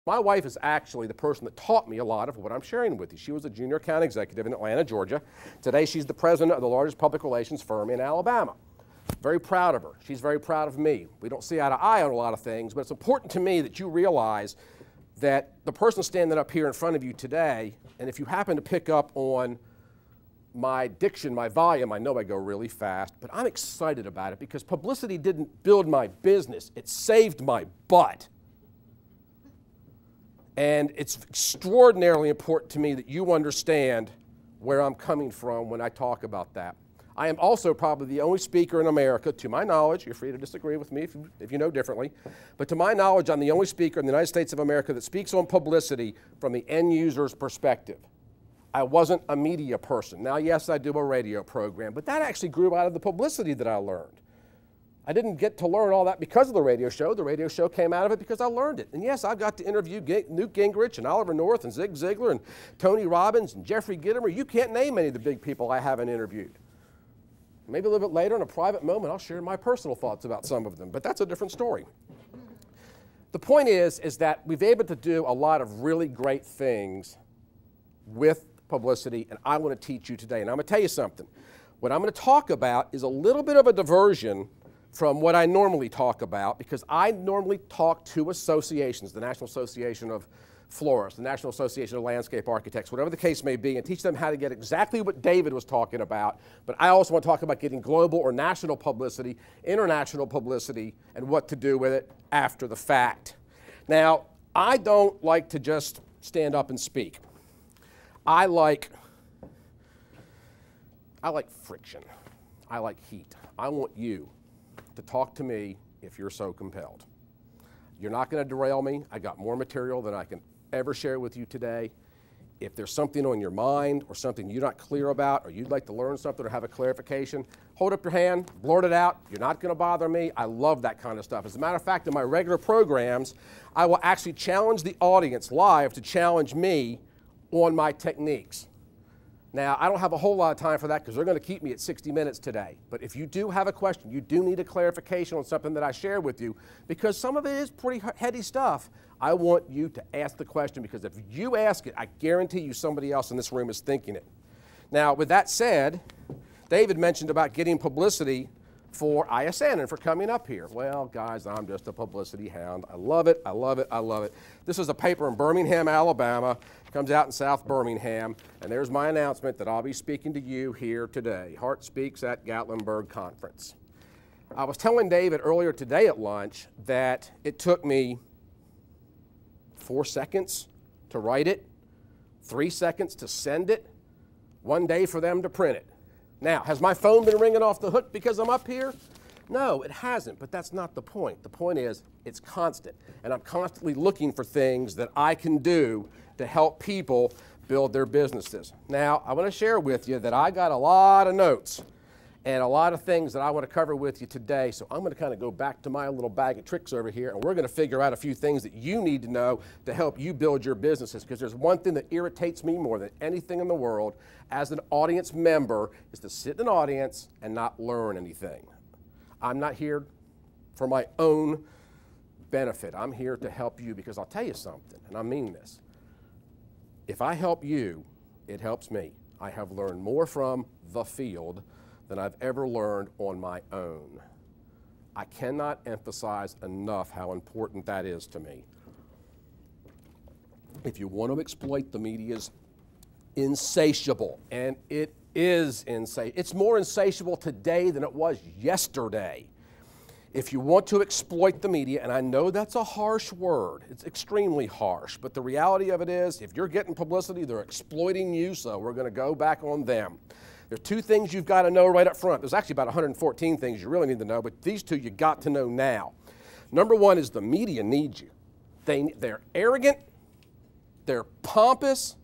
My wife is actually the person that taught me a lot of what I'm sharing with you. She was a junior account executive in Atlanta, Georgia. Today, she's the president of the largest public relations firm in Alabama. Very proud of her. She's very proud of me. We don't see eye to eye on a lot of things, but it's important to me that you realize that the person standing up here in front of you today, and if you happen to pick up on my diction, my volume, I know I go really fast, but I'm excited about it because publicity didn't build my business. It saved my butt. And it's extraordinarily important to me that you understand where I'm coming from when I talk about that. I am also probably the only speaker in America, to my knowledge, you're free to disagree with me if you know differently, but to my knowledge, I'm the only speaker in the United States of America that speaks on publicity from the end user's perspective. I wasn't a media person. Now, yes, I do a radio program, but that actually grew out of the publicity that I learned. I didn't get to learn all that because of the radio show. The radio show came out of it because I learned it. And yes, I've got to interview Newt Gingrich and Oliver North and Zig Ziglar and Tony Robbins and Jeffrey Gitomer. You can't name any of the big people I haven't interviewed. Maybe a little bit later in a private moment, I'll share my personal thoughts about some of them, but that's a different story. The point is that we've been able to do a lot of really great things with publicity, and I want to teach you today. And I'm going to tell you something. What I'm going to talk about is a little bit of a diversion from what I normally talk about, because I normally talk to associations, the National Association of Florists, the National Association of Landscape Architects, whatever the case may be, and teach them how to get exactly what David was talking about. But I also want to talk about getting global or national publicity, international publicity, and what to do with it after the fact. Now, I don't like to just stand up and speak. I like friction. I like heat. I want you to talk to me if you're so compelled. You're not going to derail me. I got more material than I can ever share with you today. If there's something on your mind or something you're not clear about or you'd like to learn something or have a clarification, hold up your hand, blurt it out. You're not going to bother me. I love that kind of stuff. As a matter of fact, in my regular programs, I will actually challenge the audience live to challenge me on my techniques. Now, I don't have a whole lot of time for that because they're going to keep me at 60 minutes today. But if you do have a question, you do need a clarification on something that I share with you, because some of it is pretty heady stuff, I want you to ask the question, because if you ask it, I guarantee you somebody else in this room is thinking it. Now, with that said, David mentioned about getting publicity for ISN and for coming up here. Well, guys, I'm just a publicity hound. I love it, I love it, I love it. This is a paper in Birmingham, Alabama. It comes out in South Birmingham, and there's my announcement that I'll be speaking to you here today. Hart speaks at Gatlinburg Conference. I was telling David earlier today at lunch that it took me 4 seconds to write it, 3 seconds to send it, 1 day for them to print it. Now, has my phone been ringing off the hook because I'm up here? No, it hasn't, but that's not the point. The point is it's constant, and I'm constantly looking for things that I can do to help people build their businesses. Now, I want to share with you that I got a lot of notes and a lot of things that I want to cover with you today, so I'm going to kind of go back to my little bag of tricks over here, and we're going to figure out a few things that you need to know to help you build your businesses, because there's one thing that irritates me more than anything in the world as an audience member is to sit in an audience and not learn anything. I'm not here for my own benefit. I'm here to help you, because I'll tell you something, and I mean this. If I help you, it helps me. I have learned more from the field than I've ever learned on my own. I cannot emphasize enough how important that is to me. If you want to exploit the media's insatiable, and it is insatiable. It's more insatiable today than it was yesterday. If you want to exploit the media, and I know that's a harsh word, it's extremely harsh, but the reality of it is, if you're getting publicity, they're exploiting you, so we're going to go back on them. There's two things you've got to know right up front. There's actually about 114 things you really need to know, but these two you got to know now. Number one is the media needs you. They're arrogant, they're pompous,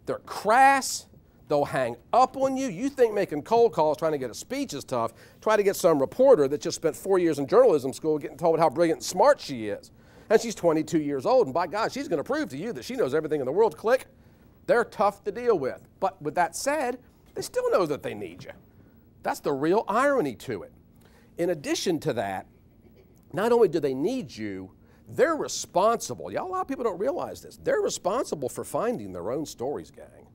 they're crass, they'll hang up on you. You think making cold calls trying to get a speech is tough. Try to get some reporter that just spent 4 years in journalism school getting told how brilliant and smart she is. And she's 22 years old, and by God, she's going to prove to you that she knows everything in the world. Click. They're tough to deal with. But with that said, they still know that they need you. That's the real irony to it. In addition to that, not only do they need you, They're responsible. Yeah, a lot of people don't realize this. They're responsible for finding their own stories, gang.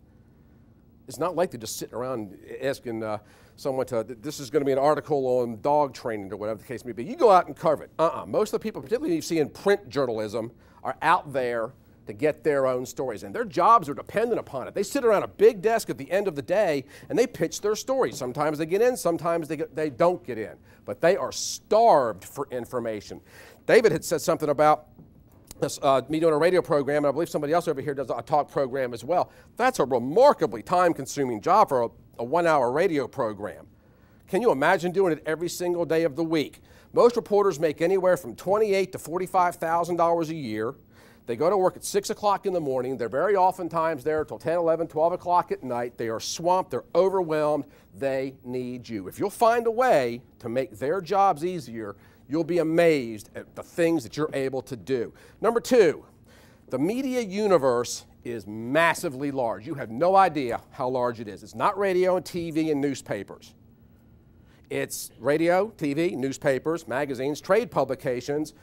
It's not like they're just sitting around asking someone to, this is going to be an article on dog training or whatever the case may be. You go out and cover it. Most of the people, particularly you see in print journalism, are out there to get their own stories, and their jobs are dependent upon it. They sit around a big desk at the end of the day and they pitch their stories. Sometimes they get in, sometimes they don't get in, but they are starved for information. David had said something about this, me doing a radio program, and I believe somebody else over here does a talk program as well. That's a remarkably time-consuming job for a one-hour radio program. Can you imagine doing it every single day of the week? Most reporters make anywhere from $28,000 to $45,000 a year. They go to work at 6 o'clock in the morning. They're very oftentimes there until 10, 11, 12 o'clock at night. They are swamped. They're overwhelmed. They need you. If you'll find a way to make their jobs easier, you'll be amazed at the things that you're able to do. Number two, the media universe is massively large. You have no idea how large it is. It's not radio and TV and newspapers. It's radio, TV, newspapers, magazines, trade publications,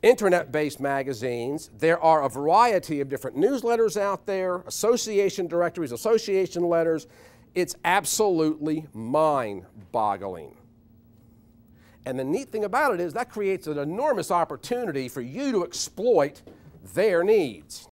internet-based magazines. There are a variety of different newsletters out there, association directories, association letters. It's absolutely mind-boggling. And the neat thing about it is that creates an enormous opportunity for you to exploit their needs.